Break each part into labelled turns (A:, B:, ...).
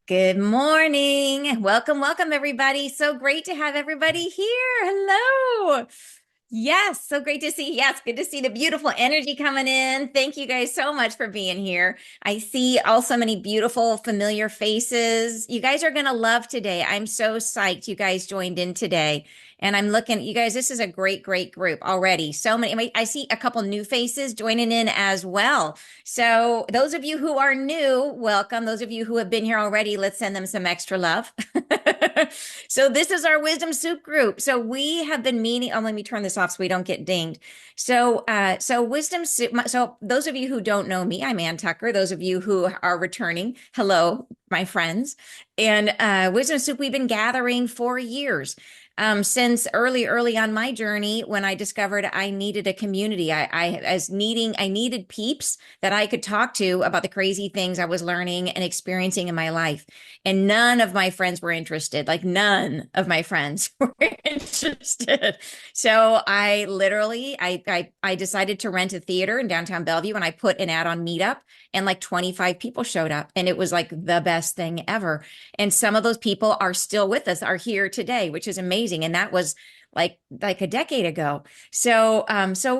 A: Good morning. Welcome, welcome, everybody. So great to have everybody here. Hello. Yes, so great to see. Yes, good to see the beautiful energy coming in. Thank you guys so much for being here. I see also many beautiful, familiar faces. You guys are going to love today. I'm so psyched you guys joined in today. And I'm looking, you guys, this is a great, great group already. So many, I see a couple new faces joining in as well. So those of you who are new, welcome. Those of you who have been here already, let's send them some extra love. So this is our Wisdom Soup group. So we have been meeting. Oh, let me turn this off so we don't get dinged. So Wisdom Soup. So those of you who don't know me, I'm Ann Tucker. Those of you who are returning, hello, my friends. And Wisdom Soup, we've been gathering for years. Since early on my journey, when I discovered I needed a community, I needed peeps that I could talk to about the crazy things I was learning and experiencing in my life. And none of my friends were interested. Like none of my friends were interested. So I literally, I decided to rent a theater in downtown Bellevue, and I put an ad on Meetup, and like 25 people showed up, and it was like the best thing ever. And some of those people are still with us, are here today, which is amazing. And that was like a decade ago. So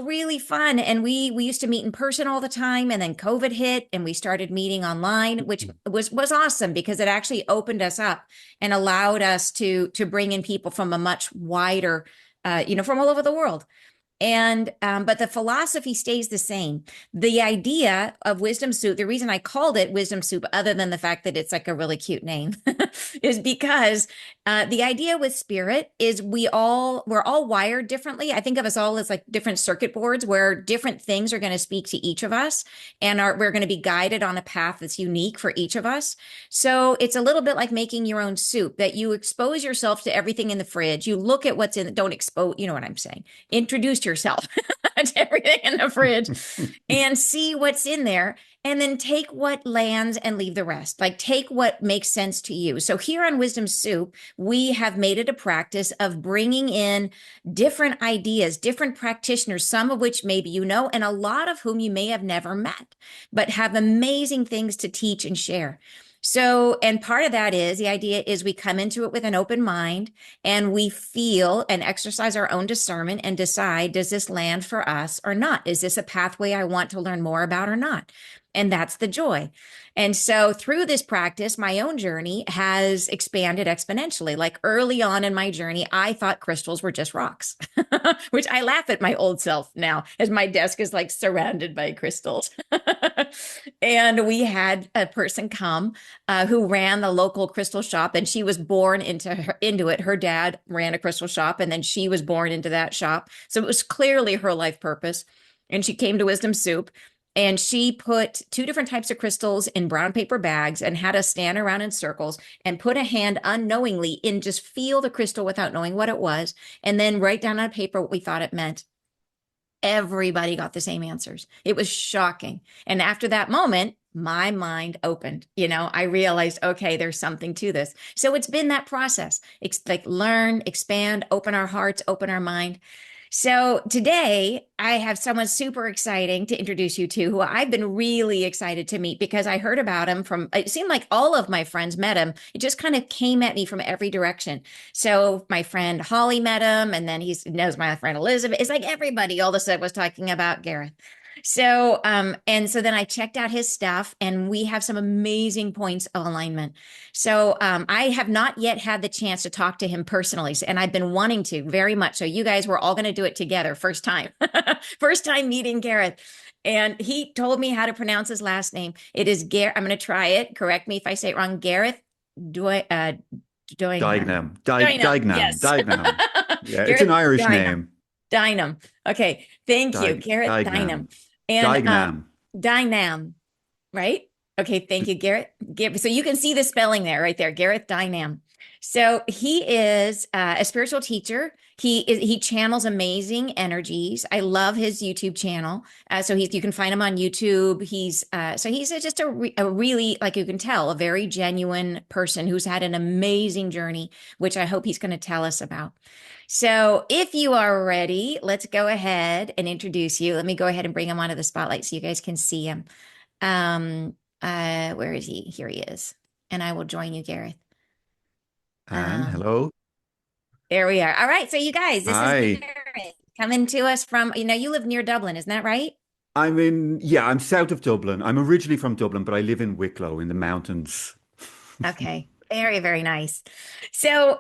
A: really fun. And we used to meet in person all the time. And then COVID hit and we started meeting online, which was awesome because it actually opened us up and allowed us to bring in people from a much wider, from all over the world. And but the philosophy stays the same. The idea of Wisdom Soup, the reason I called it Wisdom Soup, other than the fact that it's like a really cute name, is because the idea with spirit is we're all wired differently. I think of us all as like different circuit boards where different things are going to speak to each of us, and we're going to be guided on a path that's unique for each of us. So it's a little bit like making your own soup, that you expose yourself to everything in the fridge. You look at what's in it, don't expose, you know what I'm saying? Introduce yourself to everything in the fridge and see what's in there, and then take what lands and leave the rest. Like take what makes sense to you. So here on Wisdom Soup, we have made it a practice of bringing in different ideas, different practitioners, some of which maybe you know, and a lot of whom you may have never met, but have amazing things to teach and share. So, and part of that is the idea is we come into it with an open mind and we feel and exercise our own discernment and decide, does this land for us or not? Is this a pathway I want to learn more about or not? And that's the joy. And so through this practice, my own journey has expanded exponentially. Like early on in my journey, I thought crystals were just rocks, which I laugh at my old self now as my desk is like surrounded by crystals. And we had a person come who ran the local crystal shop, and she was born into it. Her dad ran a crystal shop, and then she was born into that shop. So it was clearly her life purpose. And she came to Wisdom Soup, and she put two different types of crystals in brown paper bags and had us stand around in circles and put a hand unknowingly in, just feel the crystal without knowing what it was, and then write down on paper what we thought it meant. Everybody got the same answers. It was shocking. And after that moment, my mind opened. I realized, okay, there's something to this. So it's been that process. It's like learn, expand, open our hearts, open our mind. So today I have someone super exciting to introduce you to, who I've been really excited to meet because I heard about him from, it seemed like all of my friends met him. It just kind of came at me from every direction. So my friend Holly met him, and then he knows my friend Elizabeth. It's like everybody all of a sudden was talking about Gareth. And so then I checked out his stuff, and we have some amazing points of alignment. So I have not yet had the chance to talk to him personally, and I've been wanting to very much. So you guys, we're all going to do it together. First time, first time meeting Gareth. And he told me how to pronounce his last name. It is Gareth. I'm going to try it. Correct me if I say it wrong. Gareth Duignam.
B: Duignam.
A: Yes.
B: Duignam. Yeah, it's an
A: Gareth
B: Irish
A: Duignam.
B: name.
A: Dynam. Okay. Thank you. Gareth
B: Duignam.
A: Dynam. And
B: Duignam.
A: Dynam, right? Okay, thank you, Gareth. So you can see the spelling there, right there, Gareth Dynam. So he is a spiritual teacher. He channels amazing energies. I love his YouTube channel. So you can find him on YouTube. He's just a really, like you can tell, a very genuine person who's had an amazing journey, which I hope he's going to tell us about. So if you are ready, let's go ahead and introduce you. Let me go ahead and bring him onto the spotlight so you guys can see him. Where is he? Here he is. and I will join you, Gareth.
B: And
A: Um,
B: hello.
A: there we are. All right. So you guys, this is
B: Hi.
A: Gareth coming to us from, you live near Dublin, isn't that right?
B: I'm south of Dublin. I'm originally from Dublin, but I live in Wicklow in the mountains.
A: Okay. Very, very nice. So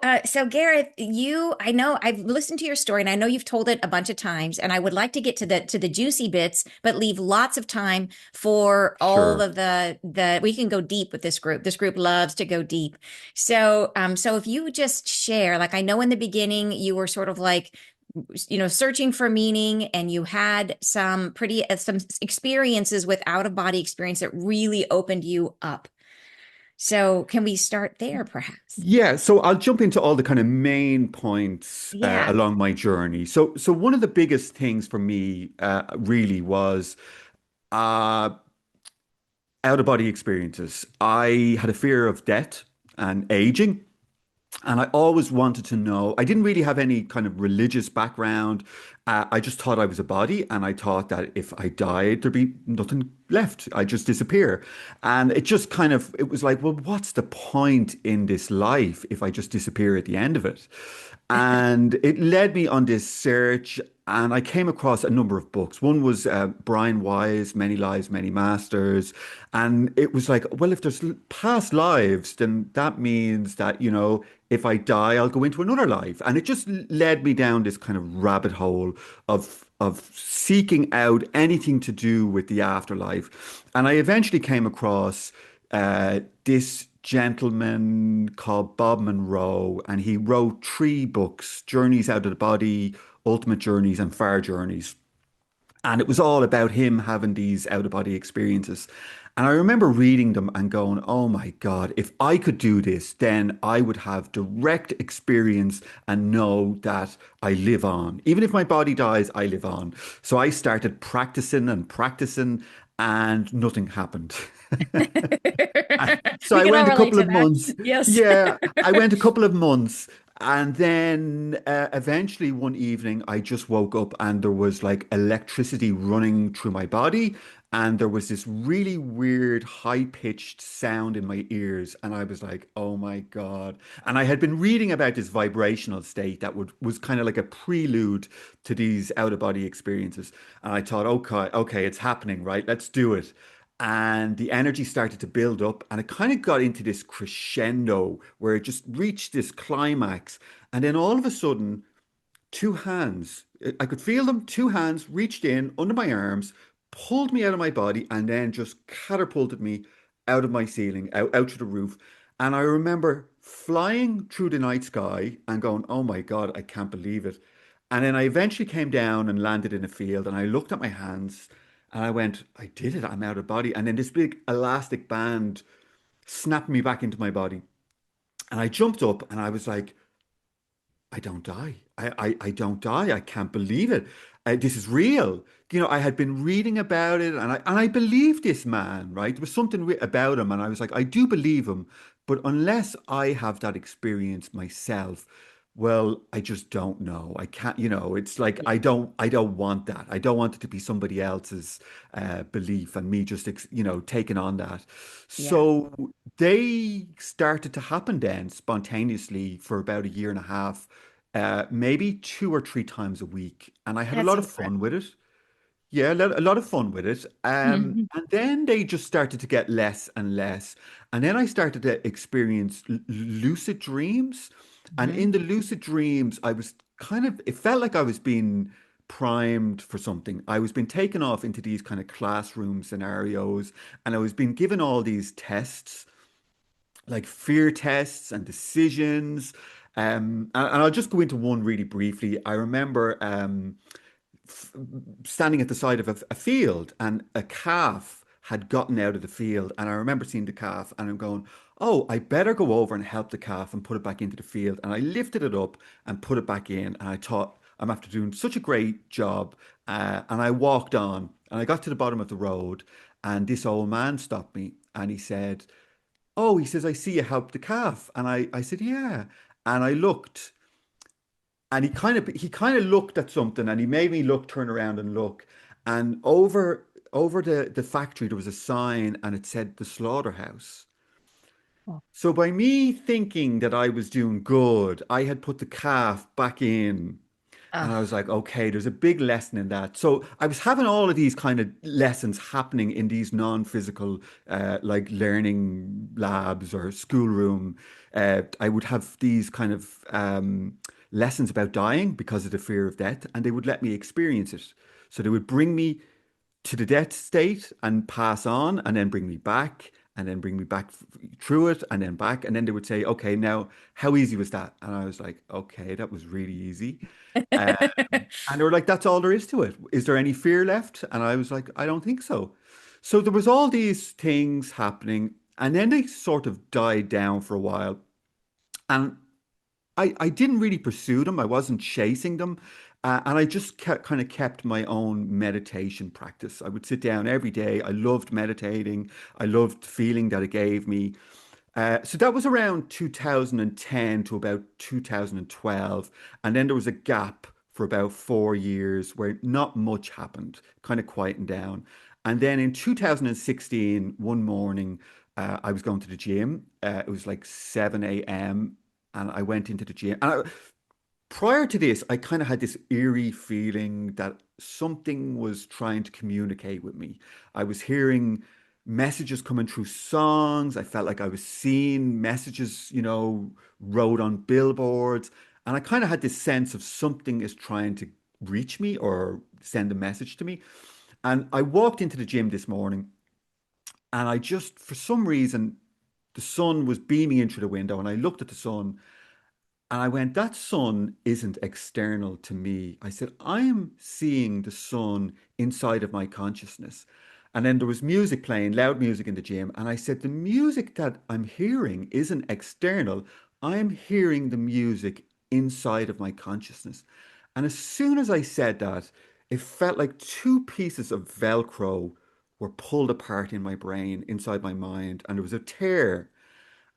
A: Gareth, I know I've listened to your story and I know you've told it a bunch of times, and I would like to get to the juicy bits, but leave lots of time for all
B: Sure.
A: of we can go deep with this group. This group loves to go deep. So if you would just share, like I know in the beginning you were sort of like, searching for meaning, and you had some experiences with out of body experience that really opened you up. So can we start there, perhaps?
B: Yeah, so I'll jump into all the kind of main points
A: Yeah.
B: along my journey. So one of the biggest things for me really was uh, out of body experiences. I had a fear of death and aging. And I always wanted to know. I didn't really have any kind of religious background. I just thought I was a body, and I thought that if I died, there'd be nothing left. I'd just disappear. And it was like, well, what's the point in this life if I just disappear at the end of it? And it led me on this search, and I came across a number of books. One was Brian Weiss, Many Lives, Many Masters. And it was like, well, if there's past lives, then that means that, if I die, I'll go into another life. And it just led me down this kind of rabbit hole of seeking out anything to do with the afterlife. And I eventually came across this gentleman called Bob Monroe, and he wrote three books: Journeys Out of the Body, Ultimate Journeys, and Far Journeys. And it was all about him having these out of body experiences. And I remember reading them and going, oh my God, if I could do this, then I would have direct experience and know that I live on. Even if my body dies, I live on. So I started practicing and practicing, and nothing happened. So
A: We
B: I
A: can all
B: went a
A: relate
B: couple
A: to
B: of
A: that.
B: months.
A: Yes.
B: Yeah, I went a couple of months. And then eventually one evening, I just woke up and there was like electricity running through my body. And there was this really weird, high-pitched sound in my ears. And I was like, oh my God. And I had been reading about this vibrational state that was kind of like a prelude to these out-of-body experiences. And I thought, okay, okay, it's happening, right? Let's do it. And the energy started to build up, and it kind of got into this crescendo where it just reached this climax. And then all of a sudden, two hands, I could feel them, two hands reached in under my arms, pulled me out of my body, and then just catapulted me out of my ceiling, out to the roof. And I remember flying through the night sky and going, oh my God, I can't believe it. And then I eventually came down and landed in a field, and I looked at my hands and I went, I did it, I'm out of body. And then this big elastic band snapped me back into my body. And I jumped up and I was like, I don't die. I don't die. I can't believe it. This is real. I had been reading about it, and I believed this man, right? There was something about him, and I was like, I do believe him, but unless I have that experience myself, well, I just don't know. I can't, it's like I don't want that. I don't want it to be somebody else's belief and me just, taking on that.
A: Yeah,
B: So they started to happen then spontaneously for about a year and a half, maybe two or three times a week. And I had a
A: that's
B: lot of
A: incredible.
B: fun with it. Yeah, a lot of fun with it.
A: Mhm.
B: And then they just started to get less and less. And then I started to experience lucid dreams. And in
A: Mhm.
B: the lucid dreams, it felt like I was being primed for something. I was being taken off into these kind of classroom scenarios, and I was being given all these tests, like fear tests and decisions. And I'll just go into one really briefly. I remember f standing at the side of a field, and a calf had gotten out of the field. And I remember seeing the calf, and I'm going, oh, I better go over and help the calf and put it back into the field. And I lifted it up and put it back in. And I thought, I'm after doing such a great job. And I walked on, and I got to the bottom of the road, and this old man stopped me, and he said, oh, he says, I see you helped the calf. And I said, yeah. And I looked, and he kind of looked at something, and he made me turn around and look. And over the factory there was a sign, and it said the slaughterhouse. So by me thinking that I was doing good, I had put the calf back in. And I was
A: Oh,
B: like, okay, there's a big lesson in that. So I was having all of these kind of lessons happening in these non-physical, like learning labs or schoolroom. I would have these kind of lessons about dying because of the fear of death, and they would let me experience it. So they would bring me to the death state and pass on, and then bring me back, and then bring me back through it, and then back, and then they would say, okay, now how easy was that? And I was like, okay, that was really easy. Um, and they were like, that's all there is to it. Is there any fear left? And I was like, I don't think so. So there was all these things happening, and then they sort of died down for a while. And I didn't really pursue them. I wasn't chasing them. And I just kind of kept my own meditation practice. I would sit down every day. I loved meditating. I loved the feeling that it gave me. So that was around 2010 to about 2012. And then there was a gap for about 4 years where not much happened, kind of quietened down. And then in 2016, one morning, I was going to the gym. It was like 7 a.m. and I went into the gym. Prior to this, I kind of had this eerie feeling that something was trying to communicate with me. I was hearing messages coming through songs. I felt like I was seeing messages, wrote on billboards. And I kind of had this sense of something is trying to reach me or send a message to me. And I walked into the gym this morning and I just, for some reason, the sun was beaming in through the window and I looked at the sun and I went, that sun isn't external to me. I said, I'm seeing the sun inside of my consciousness. And then there was music playing, loud music in the gym. And I said, the music that I'm hearing isn't external. I'm hearing the music inside of my consciousness. And as soon as I said that, it felt like two pieces of Velcro were pulled apart in my brain, inside my mind. And there was a tear.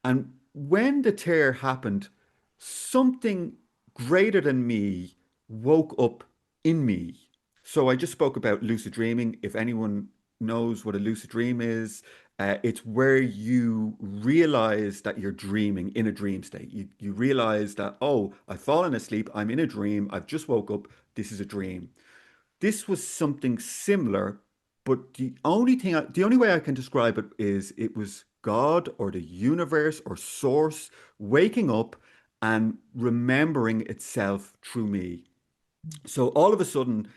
B: And when the tear happened, something greater than me woke up in me. So I just spoke about lucid dreaming. If anyone knows what a lucid dream is, it's where you realize that you're dreaming in a dream state. You realize that, oh, I've fallen asleep, I'm in a dream, I've just woke up, this is a dream. This was something similar, but the only way I can describe it is it was God or the universe or source waking up and remembering itself through me. So all of a sudden,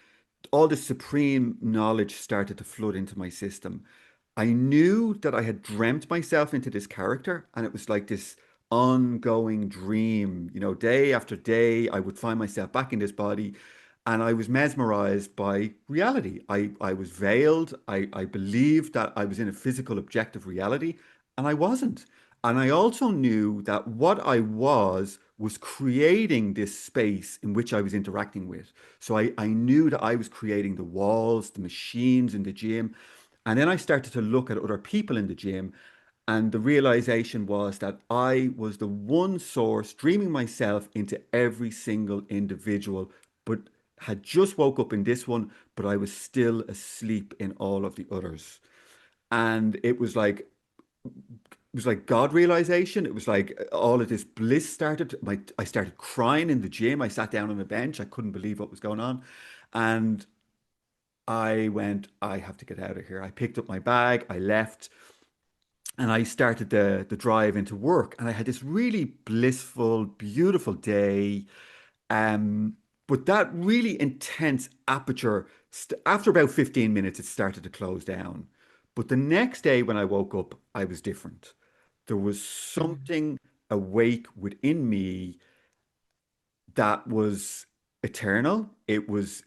B: all this supreme knowledge started to flood into my system. I knew that I had dreamt myself into this character, and it was like this ongoing dream. Day after day, I would find myself back in this body, and I was mesmerized by reality. I was veiled. I believed that I was in a physical, objective reality, and I wasn't. And I also knew that what I was creating this space in which I was interacting with. So I knew that I was creating the walls, the machines in the gym. And then I started to look at other people in the gym. And the realization was that I was the one source dreaming myself into every single individual, but had just woke up in this one, but I was still asleep in all of the others. And it was like God realization. It was like all of this bliss started. I started crying in the gym. I sat down on a bench. I couldn't believe what was going on. And I went, I have to get out of here. I picked up my bag, I left, and I started the drive into work. And I had this really blissful, beautiful day. Um, but that really intense aperture, after about 15 minutes, it started to close down. But the next day when I woke up, I was different. There was something awake within me that was eternal. It was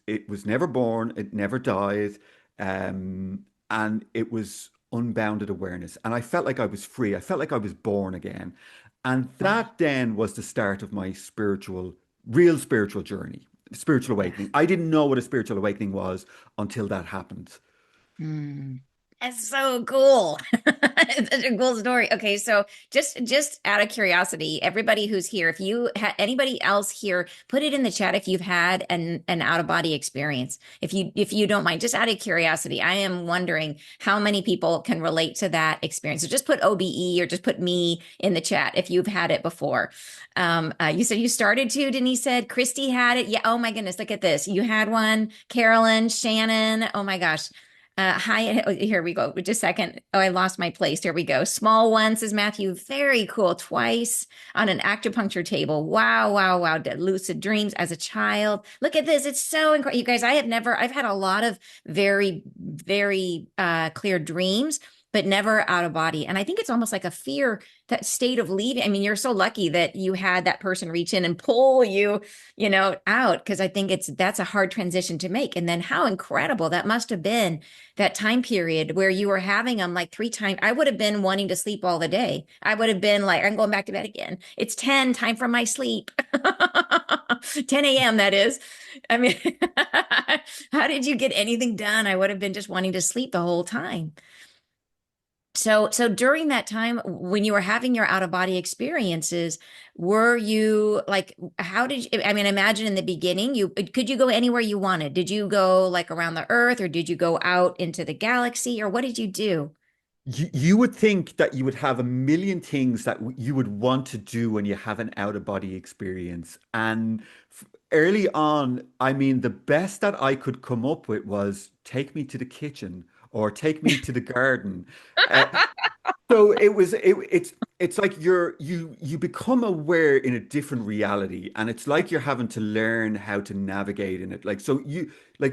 B: never born, it never died, and it was unbounded awareness. And I felt like I was free. I felt like I was born again. And
A: wow.
B: that then was the start of my real spiritual journey, spiritual awakening.
A: Yes.
B: I didn't know what a spiritual awakening was until that happened.
A: Mm. That's so cool. It's such a cool story. Okay, so just out of curiosity, everybody who's here, if you anybody else here, put it in the chat if you've had an out of body experience. If you don't mind, just out of curiosity, I am wondering how many people can relate to that experience. So just put OBE or just put me in the chat if you've had it before. You said you started to, Denise said, Christy had it. Yeah. Oh my goodness, look at this. You had one, Carolyn, Shannon. Oh my gosh. Hi, oh, here we go. Just a second. Oh, I lost my place. Here we go. Small one, says Matthew. Very cool. Twice on an acupuncture table. Wow, wow, wow. Lucid dreams as a child. Look at this. It's so incredible. You guys, I've had a lot of very, very clear dreams, but never out of body. And I think it's almost like a fear, that state of leaving. I mean, you're so lucky that you had that person reach in and pull you, out, because I think that's a hard transition to make. And then how incredible that must have been, that time period where you were having them like 3 times. I would have been wanting to sleep all the day. I would have been like, I'm going back to bed again. It's 10, time for my sleep. 10 a.m. that is. I mean, how did you get anything done? I would have been just wanting to sleep the whole time. So during that time when you were having your out of body experiences, were you like, how did you, I mean, imagine in the beginning, could you go anywhere you wanted? Did you go like around the earth, or did you go out into the galaxy, or what did you do?
B: You would think that you would have a million things that you would want to do when you have an out of body experience. And early on, I mean, the best that I could come up with was take me to the kitchen or take me to the garden. Uh, so it's like you become aware in a different reality, and it's like you're having to learn how to navigate in it.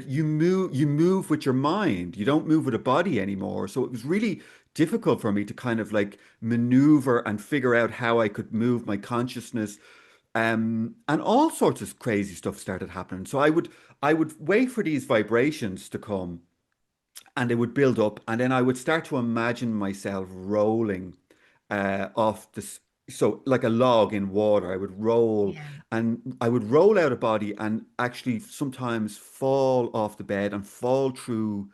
B: You move with your mind. You don't move with a body anymore. So it was really difficult for me to kind of like maneuver and figure out how I could move my consciousness. And all sorts of crazy stuff started happening. So I would wait for these vibrations to come, and they would build up, and then I would start to imagine myself rolling off this, so like a log in water. I would roll,
A: Yeah.
B: and I would roll out of body, and actually sometimes fall off the bed and fall through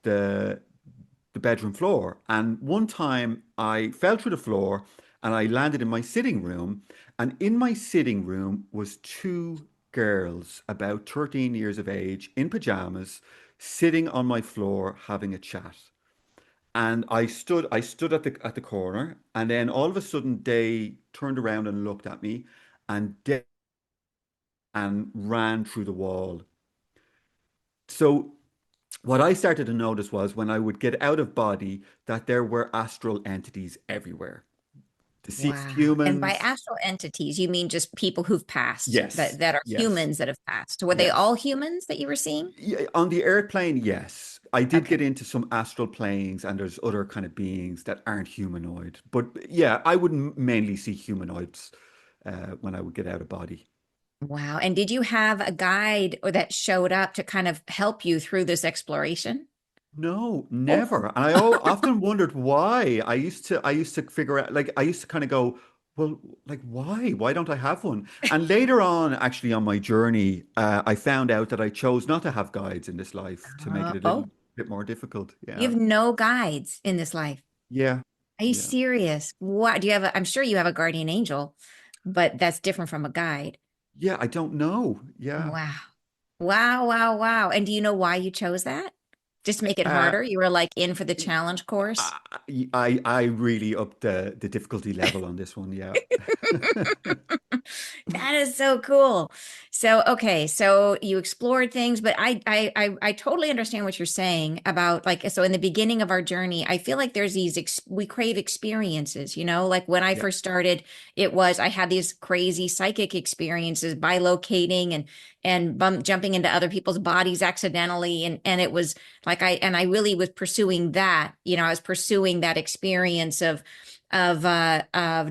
B: the the bedroom floor. And one time I fell through the floor and I landed in my sitting room. And in my sitting room was two girls about 13 years of age in pajamas sitting on my floor having a chat. And I stood at the corner, and then all of a sudden they turned around and looked at me and ran through the wall. So what I started to notice was when I would get out of body that there were astral entities everywhere. Deceased
A: Wow. And by
B: humans.
A: astral entities, you mean just people who've passed,
B: Yes.
A: that are
B: Yes.
A: humans that have passed. Were they all
B: Yes.
A: humans that you were seeing?
B: Yeah, on the airplane, yes. I did get
A: Okay.
B: into some astral planes, and there's other kind of beings that aren't humanoid. But yeah, I would mainly see humanoids when I would get out of body.
A: Wow. And did you have a guide or that showed up to kind of help you through this exploration?
B: No,
A: Oh.
B: never. And I often wondered why. I used to figure out, like, I used to kind of go, well, like, why? Why don't I have one? And later on, actually, on my journey, I found out that I chose not to have guides in this life to make it a
A: Oh,
B: little bit more difficult.
A: you
B: Yeah.
A: have no guides in this life.
B: Yeah.
A: Are you
B: Yeah.
A: serious? What do you have? I'm sure you have a guardian angel, but that's different from a guide.
B: Yeah. I don't know. Yeah.
A: Wow. Wow, wow, wow. And do you know why you chose that? Just to make it
B: Uh,
A: harder? You were like in for the challenge course?
B: I really upped the difficulty level on this one. Yeah.
A: That is so cool. So, okay, so you explored things, but I totally understand what you're saying about, like, so in the beginning of our journey, I feel like there's these ex we crave experiences, like when I
B: Yeah.
A: first started, I had these crazy psychic experiences by locating and jumping into other people's bodies accidentally, and it was like I really was pursuing that, I was pursuing that experience of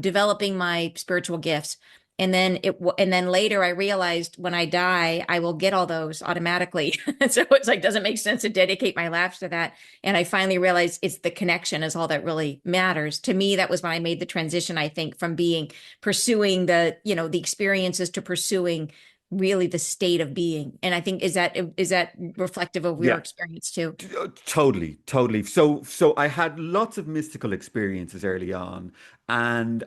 A: developing my spiritual gifts. And then later I realized when I die, I will get all those automatically. So it's like, doesn't make sense to dedicate my life to that. And I finally realized it's the connection is all that really matters. To me, that was when I made the transition, I think, from pursuing the experiences to pursuing really the state of being. And I think is that reflective of your
B: Yeah.
A: experience too?
B: Totally, totally. So I had lots of mystical experiences early on, and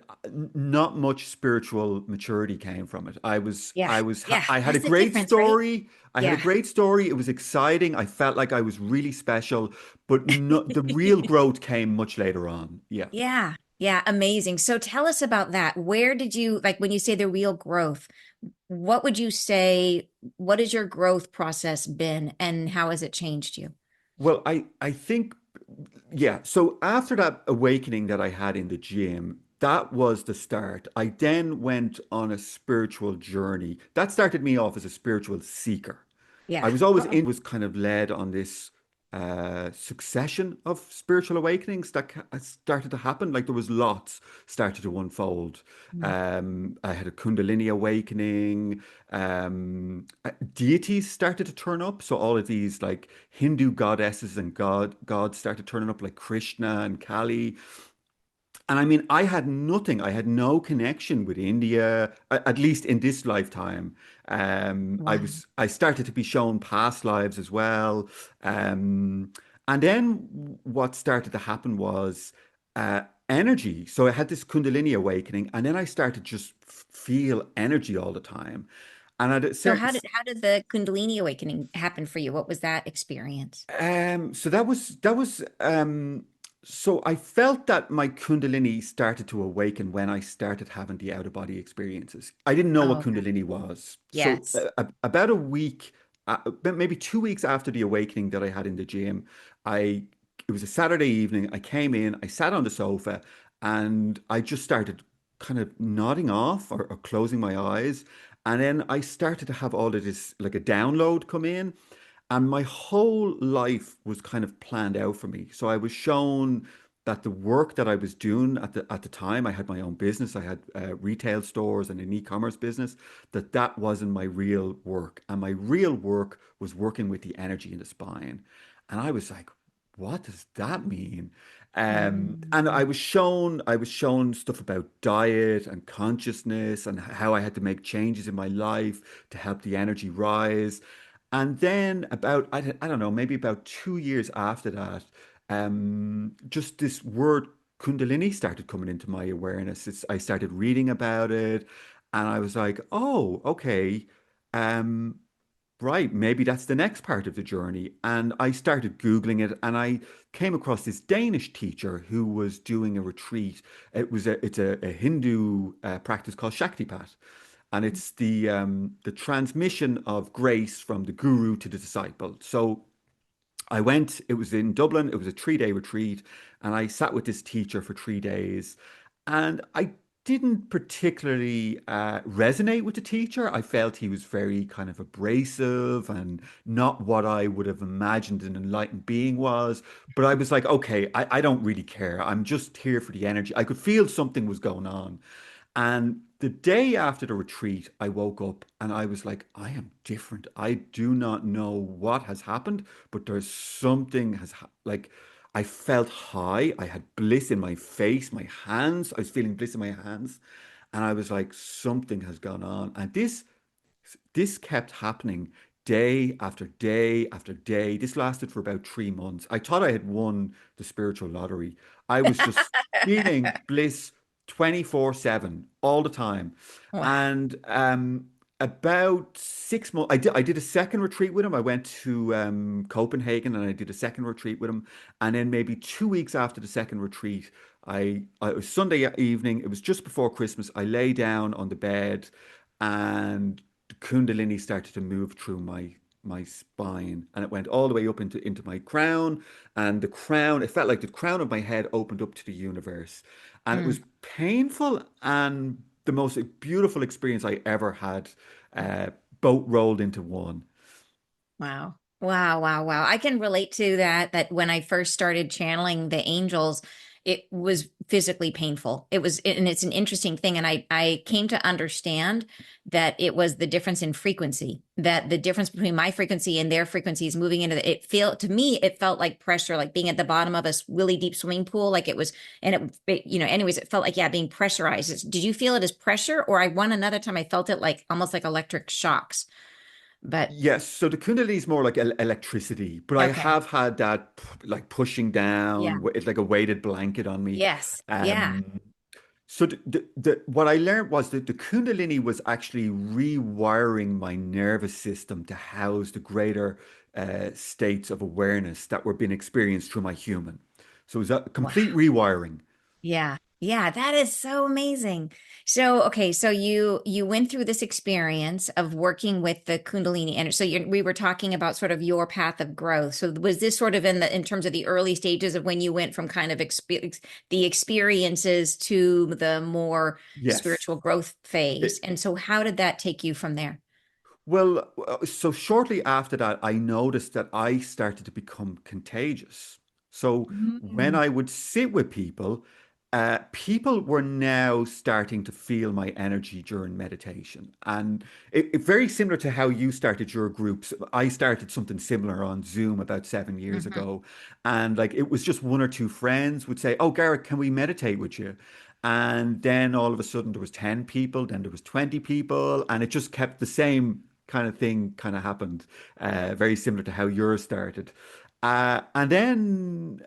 B: not much spiritual maturity came from it.
A: Yeah. Yeah.
B: I had a
A: That's the
B: great
A: difference, right?
B: story. I had a
A: Yeah.
B: great story. It was exciting. I felt like I was really special, but no, the real growth came much later on. Yeah.
A: Yeah. Yeah. Amazing. So tell us about that. Where did you, like, when you say the real growth, what would you say, what has your growth process been and how has it changed you?
B: Well, I think, yeah. So after that awakening that I had in the gym, that was the start. I then went on a spiritual journey. That started me off as a spiritual seeker. I
A: Yeah.
B: was always in, was kind of led on this succession of spiritual awakenings that started to happen. Like there was lots started to unfold.
A: Mm.
B: I had a Kundalini awakening. Deities started to turn up. So all of these like Hindu goddesses and gods started turning up, like Krishna and Kali. And I mean, I had nothing. I had no connection with India, at least in this lifetime.
A: Wow.
B: I started to be shown past lives as well. And then what started to happen was energy. So I had this Kundalini awakening, and then I started just feel energy all the time. And at a
A: So
B: certain
A: how did the Kundalini awakening happen for you? What was that experience?
B: So so I felt that my Kundalini started to awaken when I started having the out of body experiences. I didn't know what
A: Oh,
B: Kundalini was. So
A: yes.
B: about a week, maybe 2 weeks after the awakening that I had in the gym, I it was a Saturday evening. I came in, I sat on the sofa, and I just started kind of nodding off or closing my eyes. And then I started to have all of this like a download come in. And my whole life was kind of planned out for me. So I was shown that the work that I was doing at the time, I had my own business, I had retail stores and an e-commerce business, that wasn't my real work. And my real work was working with the energy in the spine. And I was like, what does that mean? And
A: Mm.
B: I was shown stuff about diet and consciousness and how I had to make changes in my life to help the energy rise. And then I don't know, maybe about 2 years after that, just this word Kundalini started coming into my awareness. I started reading about it, and I was like, oh, okay, um, right, maybe that's the next part of the journey. And I started Googling it, and I came across this Danish teacher who was doing a retreat. It's a Hindu practice called Shaktipat, and it's the transmission of grace from the guru to the disciple. So I went, it was in Dublin, it was a 3 day retreat, and I sat with this teacher for 3 days. And I didn't particularly resonate with the teacher. I felt he was very kind of abrasive and not what I would have imagined an enlightened being was. But I was like, okay, I don't really care. I'm just here for the energy. I could feel something was going on. And the day after the retreat, I woke up and I was like, I am different. I do not know what has happened, but there's something like I felt high. I had bliss in my face, my hands. I was feeling bliss in my hands. And I was like, something has gone on. And this kept happening day after day after day. This lasted for about 3 months. I thought I had won the spiritual lottery. I was just feeling bliss 24/7 all the time.
A: Wow.
B: And about 6 months, I did a second retreat with him. I went to Copenhagen and I did a second retreat with him. And then maybe 2 weeks after the second retreat, it was Sunday evening. It was just before Christmas. I lay down on the bed and the Kundalini started to move through my spine, and it went all the way up into my crown. And the crown, it felt like the crown of my head opened up to the universe. And it was
A: Mm.
B: painful and the most beautiful experience I ever had, uh, both rolled into one.
A: Wow. Wow, wow, wow. I can relate to that when I first started channeling the angels, it was physically painful. And it's an interesting thing. And I came to understand that it was the difference in frequency, that the difference between my frequency and their frequencies moving into it felt, to me, it felt like pressure, like being at the bottom of a really deep swimming pool. Like it was, and anyways, it felt like, yeah, being pressurized. Did you feel it as pressure? Or another time I felt it like almost like electric shocks. But
B: Yes, so the Kundalini is more like electricity, but I
A: okay.
B: have had that like pushing
A: Yeah.
B: down. It's like a weighted blanket on me.
A: Yes. Yeah.
B: Um, so what I learned was that the Kundalini was actually rewiring my nervous system to house the greater states of awareness that were being experienced through my human. So it was a complete
A: Wow.
B: rewiring.
A: Yeah. Yeah, that is so amazing. So, okay, so you went through this experience of working with the Kundalini energy. So we were talking about sort of your path of growth. So was this sort of in terms of the early stages of when you went from kind of the experiences to the more
B: Yes.
A: spiritual growth phase?
B: It,
A: And so how did that take you from there?
B: well, so shortly after that, I noticed that I started to become contagious. So when
A: Mm.
B: I would sit with people, people were now starting to feel my energy during meditation. And it very similar to how you started your groups. I started something similar on Zoom about 7 years
A: Mhm.
B: ago. And like it was just one or two friends would say, "Oh, Gareth, can we meditate with you?" And then all of a sudden there was 10 people, then there was 20 people, and it just kept the same kind of thing kind of happened, very similar to how yours started. And then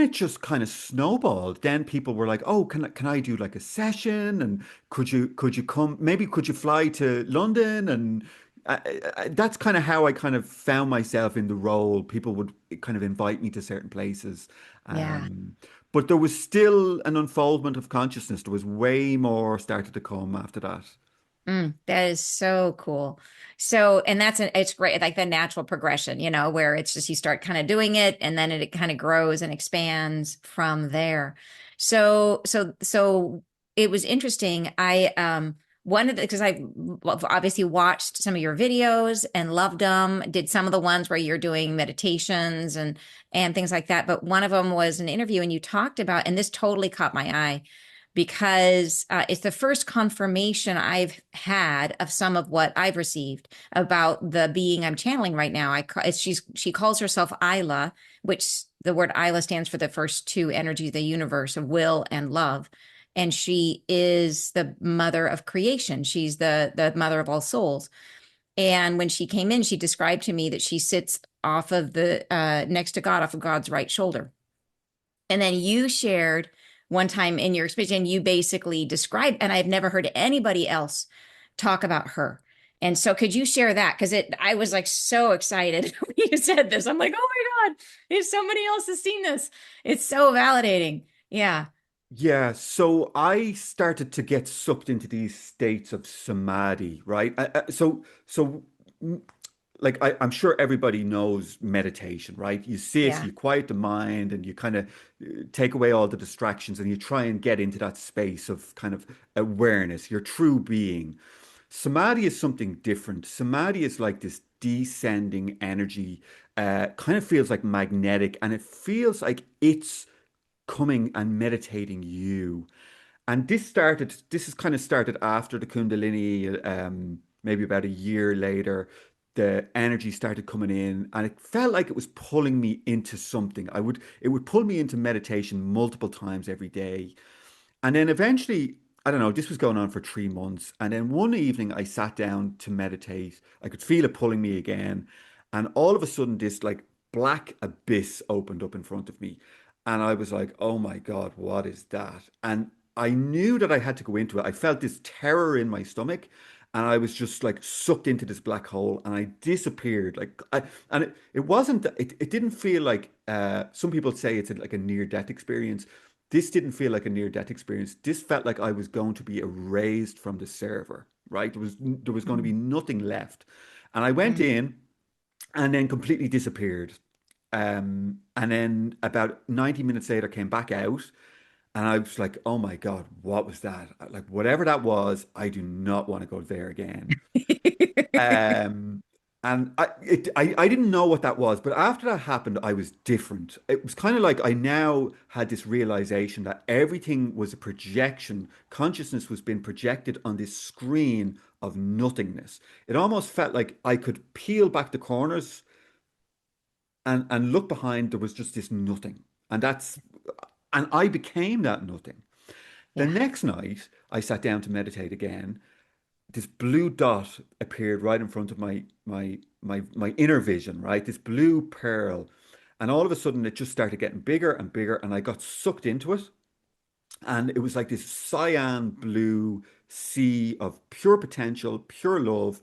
B: it just kind of snowballed. Then people were like, "Oh, can I do like a session? And could you come? Maybe could you fly to London?" And that's kind of how I kind of found myself in the role. People would kind of invite me to certain places.
A: Yeah.
B: Um, but there was still an unfoldment of consciousness. There was way more started to come after that.
A: That is so cool. So, and it's great, like the natural progression, where it's just you start kind of doing it and then it kind of grows and expands from there. So it was interesting. One of the, because I obviously watched some of your videos and loved them, did some of the ones where you're doing meditations and things like that. But one of them was an interview and you talked about, and this totally caught my eye because it's the first confirmation I've had of some of what I've received about the being I'm channeling right now. She calls herself Isla, which the word Isla stands for the first two energies of the universe of will and love. And she is the mother of creation. She's the mother of all souls. And when she came in, she described to me that she sits off of the next to God, off of God's right shoulder. And then you shared one time in your experience, and you basically described, and I've never heard anybody else talk about her. And so could you share that? Because I was like so excited when you said this. I'm like, oh my God, if somebody else has seen this, it's so validating. Yeah.
B: Yeah, so I started to get sucked into these states of samadhi, right? So like I'm sure everybody knows meditation, right? You sit,
A: Yeah.
B: you quiet the mind, and you kind of take away all the distractions, and you try and get into that space of kind of awareness, your true being. Samadhi is something different. Samadhi is like this descending energy, kind of feels like magnetic, and it feels like it's coming and meditating you. And this has kind of started after the Kundalini, maybe about a year later. The energy started coming in, and it felt like it was pulling me into something. It would pull me into meditation multiple times every day. And then eventually, I don't know, this was going on for 3 months. And then one evening I sat down to meditate. I could feel it pulling me again. And all of a sudden, this like black abyss opened up in front of me. And I was like, oh my God, what is that? And I knew that I had to go into it. I felt this terror in my stomach. And I was just like sucked into this black hole and I disappeared. It wasn't, it didn't feel like, some people say it's like a near death experience. This didn't feel like a near death experience. This felt like I was going to be erased from the server, right? There was going to be
A: Mm,
B: nothing left. And I went
A: mm.
B: in and then completely disappeared. And then about 90 minutes later came back out and I was like, oh my God, what was that? Like whatever that was, I do not want to go there again. Um, And I didn't know what that was, but after that happened, I was different. It was kind of like I now had this realization that everything was a projection. Consciousness was being projected on this screen of nothingness. It almost felt like I could peel back the corners and look behind. There was just this nothing, and I became that nothing. The
A: Yeah.
B: next night, I sat down to meditate again. This blue dot appeared right in front of my inner vision, right? This blue pearl. And all of a sudden it just started getting bigger and bigger, and I got sucked into it. And it was like this cyan blue sea of pure potential, pure love.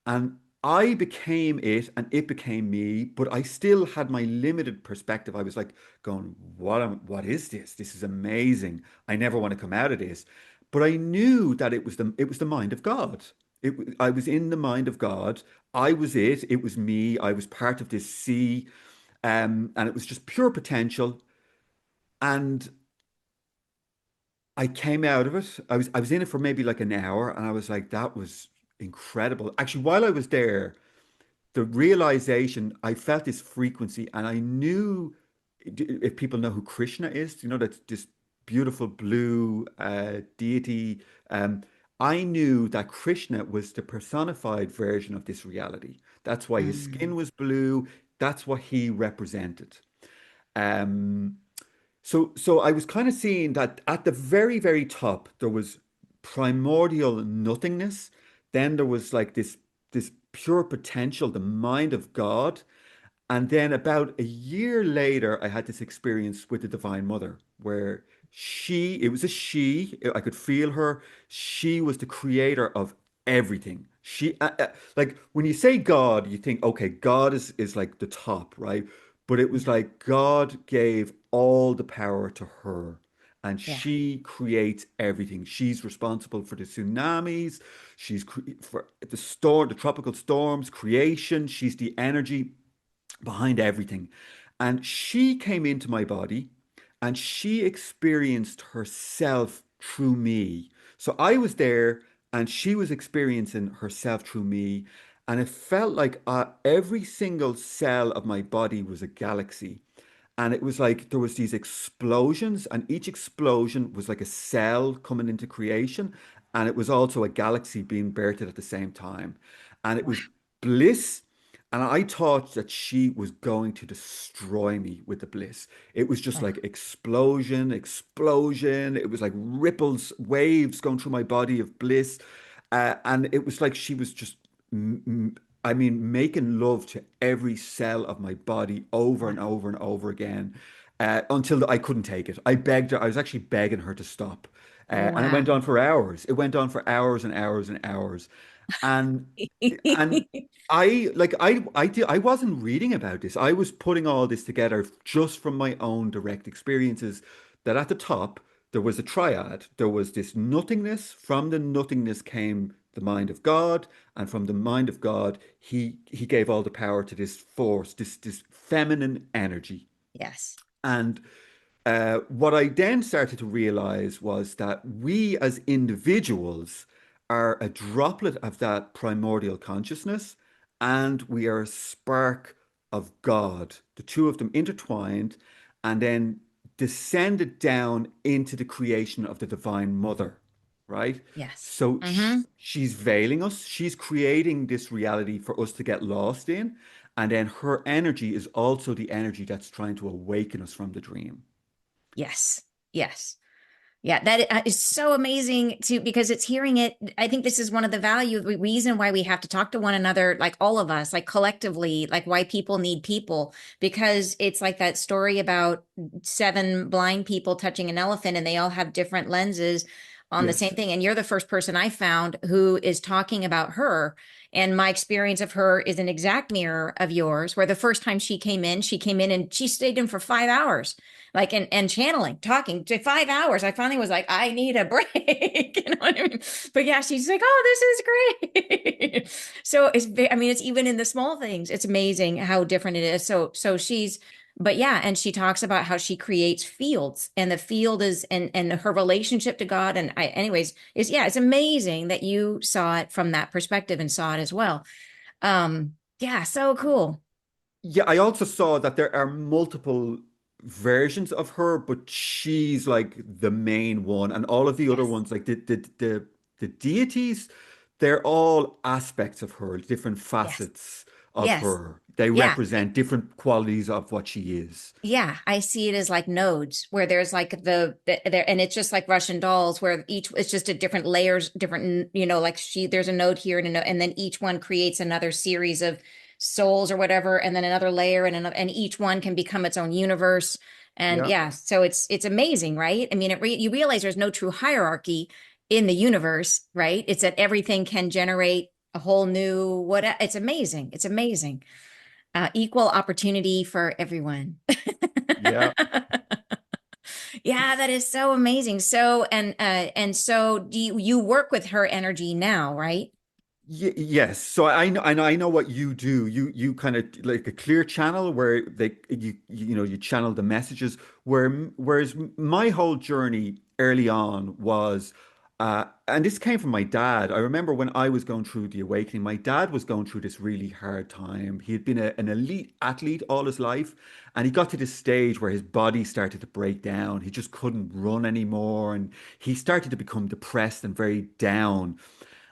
B: And I became it and it became me, but I still had my limited perspective. I was like going, what is this? This is amazing. I never want to come out of this. But I knew that it was the mind of God. I was in the mind of God. I was it. It was me. I was part of this sea. And it was just pure potential. And I came out of it. I was in it for maybe like an hour, and I was like, that was incredible. Actually, while I was there, the realization, I felt this frequency, and I knew, if people know who Krishna is, you know, that's this beautiful blue deity. I knew that Krishna was the personified version of this reality. That's why his
A: Mm.
B: skin was blue. That's what he represented. Um, so I was kind of seeing that at the very, very top, there was primordial nothingness. Then there was like this pure potential, the mind of God. And then about a year later, I had this experience with the Divine Mother where it was a she, I could feel her. She was the creator of everything. Like when you say God, you think, okay, God is like the top, right? But it was
A: Yeah.
B: like God gave all the power to her, and
A: Yeah.
B: she creates everything. She's responsible for the tsunamis. For the storm, the tropical storms, creation. She's the energy behind everything. And she came into my body and she experienced herself through me. So I was there and she was experiencing herself through me. And it felt like every single cell of my body was a galaxy. And it was like there was these explosions, and each explosion was like a cell coming into creation. And it was also a galaxy being birthed at the same time. And it
A: Wow.
B: was bliss. And I thought that she was going to destroy me with the bliss. It was just
A: Oh,
B: like explosion, explosion. It was like ripples, waves going through my body of bliss. And it was like she was just, I mean, making love to every cell of my body over
A: wow.
B: and over and over again until I couldn't take it. I begged her. I was actually begging her to stop. And it went
A: Wow.
B: on for hours. It went on for hours and hours and hours. And and I wasn't reading about this. I was putting all this together just from my own direct experiences. That at the top there was a triad. There was this nothingness. From the nothingness came the mind of God, and from the mind of God, he gave all the power to this force, this feminine energy.
A: Yes.
B: And what I then started to realize was that we as individuals are a droplet of that primordial consciousness, and we are a spark of God. The two of them intertwined and then descended down into the creation of the Divine Mother, right?
A: Yes.
B: So
A: Mm-hmm.
B: she's veiling us, she's creating this reality for us to get lost in. And then her energy is also the energy that's trying to awaken us from the dream.
A: Yes. Yes. Yeah, that is so amazing too, because it's hearing it. I think this is one of the reason why we have to talk to one another, like all of us, like collectively, like why people need people, because it's like that story about seven blind people touching an elephant and they all have different lenses on the same
B: Yes.
A: thing. And you're the first person I found who is talking about her. And my experience of her is an exact mirror of yours, where the first time she came in and she stayed in for 5 hours like and channeling, talking to 5 hours. I finally was like, I need a break. You know what I mean? But yeah, she's like, oh, this is great. So I mean, it's even in the small things. It's amazing how different it is. So she's, but yeah, and she talks about how she creates fields, and the field is and her relationship to God. And anyways, is yeah, it's amazing that you saw it from that perspective and saw it as well. Yeah, so cool.
B: Yeah, I also saw that there are multiple versions of her, but she's like the main one, and all of the other
A: Yes.
B: ones, like the deities, they're all aspects of her, different
A: Yes.
B: facets of
A: Yes.
B: her. They
A: Yeah.
B: represent different qualities of what she is.
A: Yeah, I see it as like nodes where there's like the there, and it's just like Russian dolls where each it's just a different layers, different, like there's a node here and a node, and then each one creates another series of souls or whatever, and then another layer and another, and each one can become its own universe. And
B: Yeah,
A: yeah, so it's amazing, right? I mean, you realize there's no true hierarchy in the universe, right? It's that everything can generate a whole new what it's amazing. It's amazing. Equal opportunity for everyone.
B: yeah.
A: Yeah, that is so amazing. And so do you work with her energy now, right?
B: Yes, so I know what you do. You kind of like a clear channel where you channel the messages. Whereas my whole journey early on was, and this came from my dad. I remember when I was going through the awakening, my dad was going through this really hard time. He had been an elite athlete all his life, and he got to this stage where his body started to break down. He just couldn't run anymore, and he started to become depressed and very down.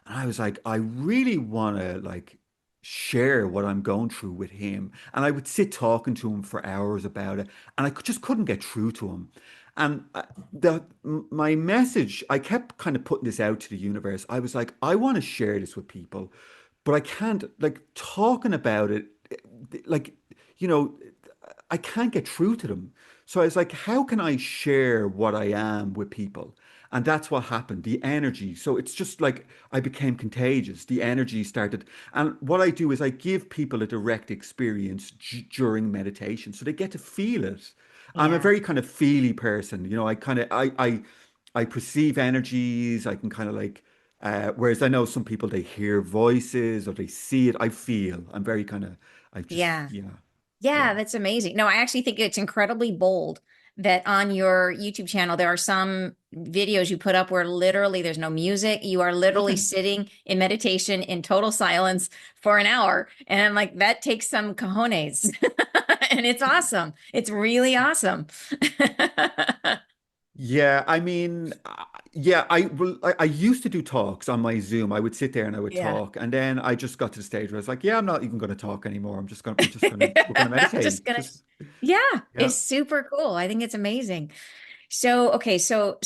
B: And I was like, I really want to like share what I'm going through with him. And I would sit talking to him for hours about it, and just couldn't get through to him. And my message, I kept kind of putting this out to the universe. I was like, I want to share this with people, but I can't like talking about it, like, you know, I can't get through to them. So I was like, how can I share what I am with people? And that's what happened, the energy. So it's just like I became contagious. The energy started. And what I do is I give people a direct experience during meditation. So they get to feel it. I'm a
A: Yeah.
B: very kind of feely person. I kind of, I perceive energies. I can kind of like, whereas I know some people, they hear voices or they see it. I feel. I'm very kind of, I just,
A: Yeah.
B: yeah, yeah.
A: Yeah, that's amazing. No, I actually think it's incredibly bold that on your YouTube channel there are some videos you put up where literally there's no music. You are literally
B: Nothing.
A: sitting in meditation in total silence for an hour. And I'm like, that takes some cojones. And it's awesome. It's really awesome.
B: Yeah, I mean, yeah, I used to do talks on my Zoom. I would sit there and I would
A: Yeah.
B: talk, and then I just got to the stage where I was like, yeah, I'm not even going to talk anymore. We're gonna
A: I'm just
B: meditate.
A: gonna,
B: Just
A: yeah,
B: yeah.
A: it's super cool. I think it's amazing. So, okay, so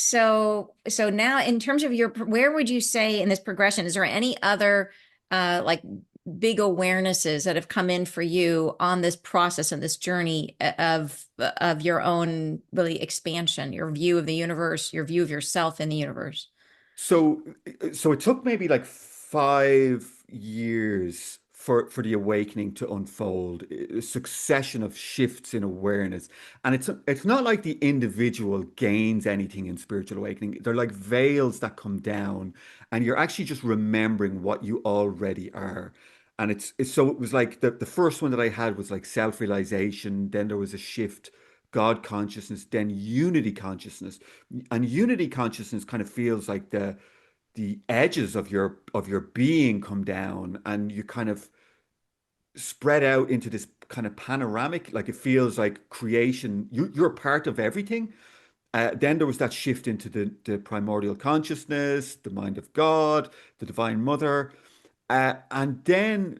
A: now in terms of where would you say in this progression, is there any other like big awarenesses that have come in for you on this process and this journey of your own really expansion, your view of the universe, your view of yourself in the universe?
B: So, so it took maybe like 5 years for the awakening to unfold, a succession of shifts in awareness. And it's not like the individual gains anything in spiritual awakening. They're like veils that come down, and you're actually just remembering what you already are. And it's so it was like the first one that I had was like self-realization, then there was a shift, God consciousness, then unity consciousness. And unity consciousness kind of feels like the edges of your being come down, and you kind of spread out into this kind of panoramic, like it feels like creation. You're part of everything. Then there was that shift into the primordial consciousness, the mind of God, the Divine Mother. And then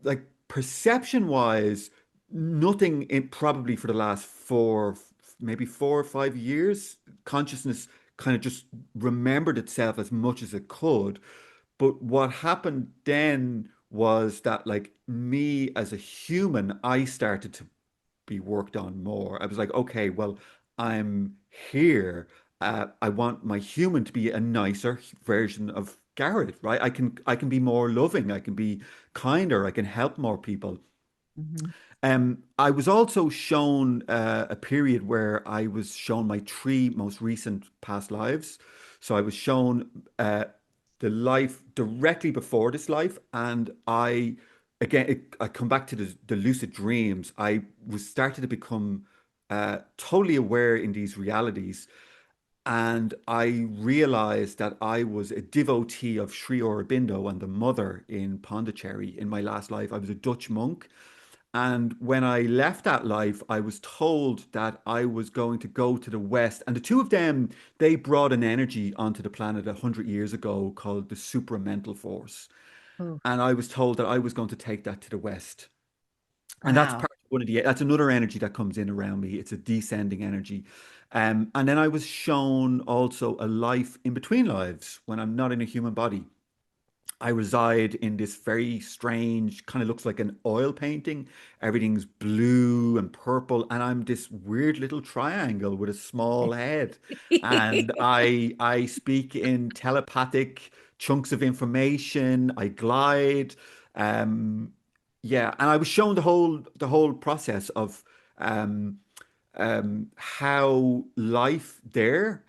B: like perception wise, nothing in probably for the last maybe 4 or 5 years, consciousness kind of just remembered itself as much as it could. But what happened then was that like me as a human, I started to be worked on more. I was like, okay, well, I'm here. I want my human to be a nicer version of Gareth, right? I can be more loving. I can be kinder. I can help more people.
A: Mhm.
B: I was also shown a period where I was shown my three most recent past lives. So I was shown the life directly before this life, and I come back to the lucid dreams. I was started to become totally aware in these realities, And I realized that I was a devotee of Sri Aurobindo and the mother in Pondicherry in my last life. I was a Dutch monk. And when I left that life, I was told that I was going to go to the West. And the two of them, they brought an energy onto the planet 100 years ago called the supramental force.
A: Ooh,
B: And I was told that I was going to take that to the West. And that's
A: wow.
B: part of one of the, that's another energy that comes in around me. It's a descending energy. And then I was shown also a life in between lives when I'm not in a human body. I reside in this very strange, kind of looks like an oil painting. Everything's blue and purple, and I'm this weird little triangle with a small head. And I speak in telepathic chunks of information. I glide. Um, yeah, and I was shown the whole process of um, how life there,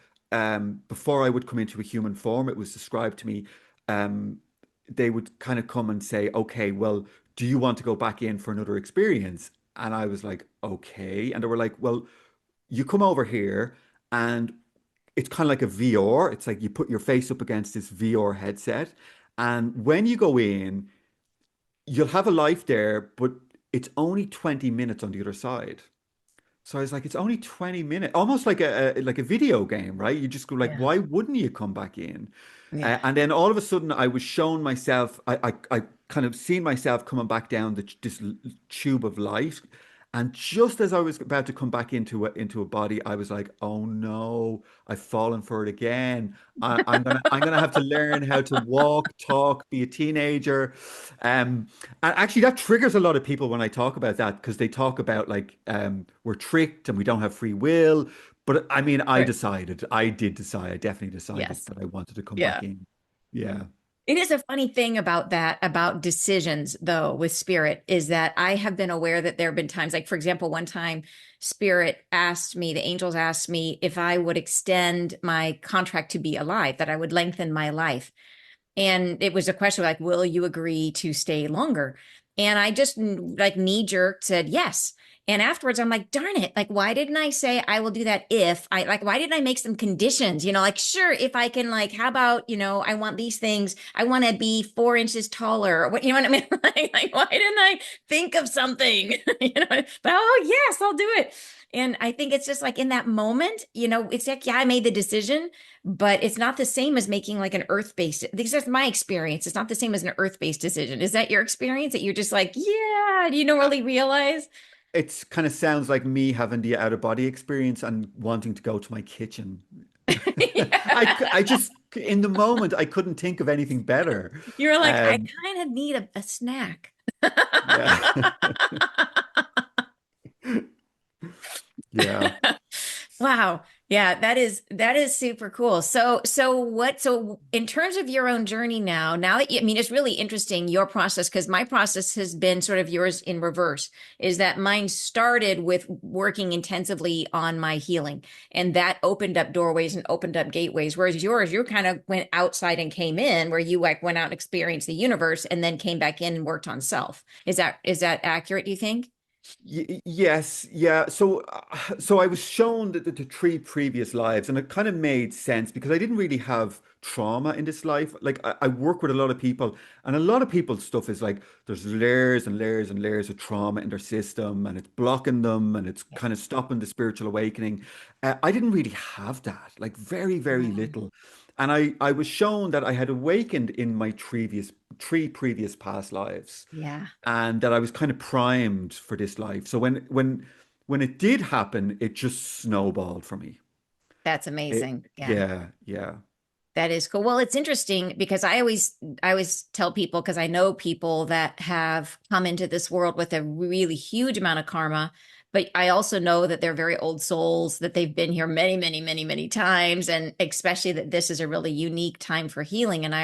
B: before I would come into a human form, it was described to me. Um, they would kind of come and say, okay, well, do you want to go back in for another experience? And I was like, okay. And they were like, well, you come over here and it's kind of like a VR. It's like you put your face up against this VR headset. And when you go in, you'll have a life there, but it's only 20 minutes on the other side. So I was like, it's only 20 minutes, almost like a video game, right? You just go like,
A: Yeah.
B: why wouldn't you come back in?
A: Yeah.
B: And then all of a sudden, I was shown myself. I kind of seen myself coming back down this tube of light, and just as I was about to come back into a body, I was like, "Oh no, I've fallen for it again. I'm gonna have to learn how to walk, talk, be a teenager." And actually, that triggers a lot of people when I talk about that because they talk about like we're tricked and we don't have free will. But I mean,
A: Right.
B: I did decide, I definitely decided
A: Yes.
B: that I wanted to come
A: Yeah.
B: back in. Yeah.
A: It is a funny thing about that, about decisions, though, with spirit, is that I have been aware that there have been times, like, for example, one time spirit asked me, the angels asked me if I would extend my contract to be alive, that I would lengthen my life. And it was a question like, will you agree to stay longer? And I just like knee jerk said yes. And afterwards, I'm like, darn it. Like, why didn't I say I will do that if I like, why didn't I make some conditions? Like, sure, if I can, like, how about, I want these things. I want to be 4 inches taller. What, you know what I mean? Like, why didn't I think of something? But oh, yes, I'll do it. And I think it's just like in that moment, it's like, yeah, I made the decision, but it's not the same as making like an earth-based. This is my experience. It's not the same as an earth-based decision. Is that your experience that you're just like, yeah, do you don't
B: Uh,
A: really realize?
B: It's kind of sounds like me having the out of body experience and wanting to go to my kitchen. I just, in the moment, I couldn't think of anything better.
A: You were like, I
B: Um,
A: kind of need a snack.
B: yeah. Yeah.
A: Wow. Yeah, that is super cool. So in terms of your own journey now that I mean it's really interesting your process because my process has been sort of yours in reverse is that mine started with working intensively on my healing and that opened up doorways and opened up gateways whereas yours you kind of went outside and came in where you like went out and experienced the universe and then came back in and worked on self. Is that accurate, do you think?
B: Yes, yeah. So I was shown the three previous lives, and it kind of made sense because I didn't really have trauma in this life. Like I work with a lot of people, and a lot of people's stuff is like there's layers and layers and layers of trauma in their system, and it's blocking them, and it's
A: Yeah.
B: kind of stopping the spiritual awakening. I didn't really have that, like very, very
A: Wow.
B: little. And I was shown that I had awakened in my three previous past lives
A: Yeah.
B: and that I was kind of primed for this life. So when it did happen, it just snowballed for me.
A: That's
B: It,
A: amazing. Yeah.
B: yeah, yeah,
A: That is cool. Well, it's interesting because I always tell people because I know people that have come into this world with a really huge amount of karma, but I also know that they're very old souls, that they've been here many, many, many, many times, and especially that this is a really unique time for healing. And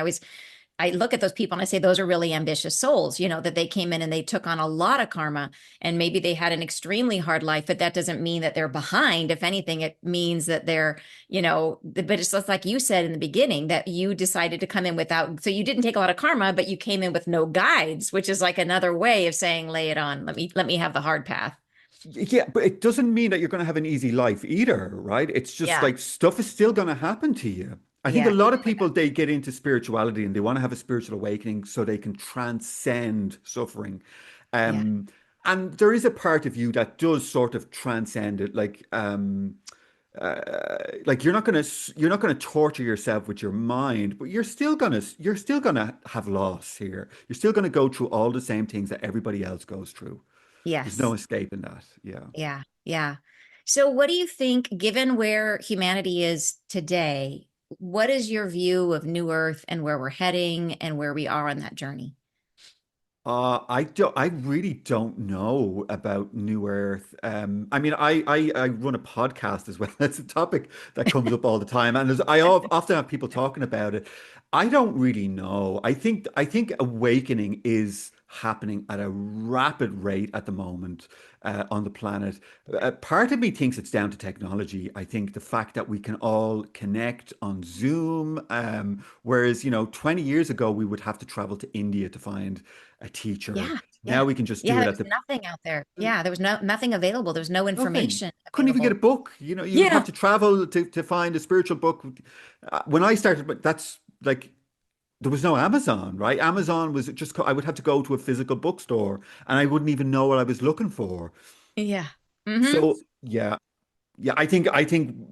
A: I look at those people and I say, those are really ambitious souls, that they came in and they took on a lot of karma and maybe they had an extremely hard life, but that doesn't mean that they're behind. If anything, it means that they're, but it's just like you said in the beginning that you decided to come in without, so you didn't take a lot of karma, but you came in with no guides, which is like another way of saying, lay it on. Let me have the hard path.
B: Yeah, but it doesn't mean that you're going to have an easy life either, right? It's just
A: Yeah.
B: like stuff is still going to happen to you. I think a
A: Yeah.
B: lot
A: Even
B: of
A: with
B: people they get into spirituality and they want to have a spiritual awakening so they can transcend suffering.
A: yeah.
B: Um, and there is a part of you that does sort of transcend it, like you're not gonna torture yourself with your mind, but you're still gonna have loss here. You're still gonna go through all the same things that everybody else goes through. There's no
A: Yes.
B: escaping that. Yeah.
A: Yeah. Yeah. So what do you think, given where humanity is today, what is your view of New Earth and where we're heading and where we are on that journey?
B: I really don't know about New Earth. I mean, I run a podcast as well. That's a topic that comes up all the time, and often have people talking about it. I don't really know. I think awakening is happening at a rapid rate at the moment on the planet. Part of me thinks it's down to technology. I think the fact that we can all connect on Zoom, whereas 20 years ago we would have to travel to India to find a teacher.
A: Yeah.
B: Now
A: Yeah.
B: we can just
A: Yeah.
B: do
A: There
B: it at
A: was nothing out there. Yeah. There was nothing available. There was no
B: nothing.
A: information
B: Couldn't even get a
A: available.
B: book. You would have
A: Yeah.
B: to travel to find a spiritual book. When I started, but that's like there was no Amazon, right? Amazon was just I would have to go to a physical bookstore and I wouldn't even know what I was looking for.
A: Yeah. Hmm.
B: So yeah, yeah, I think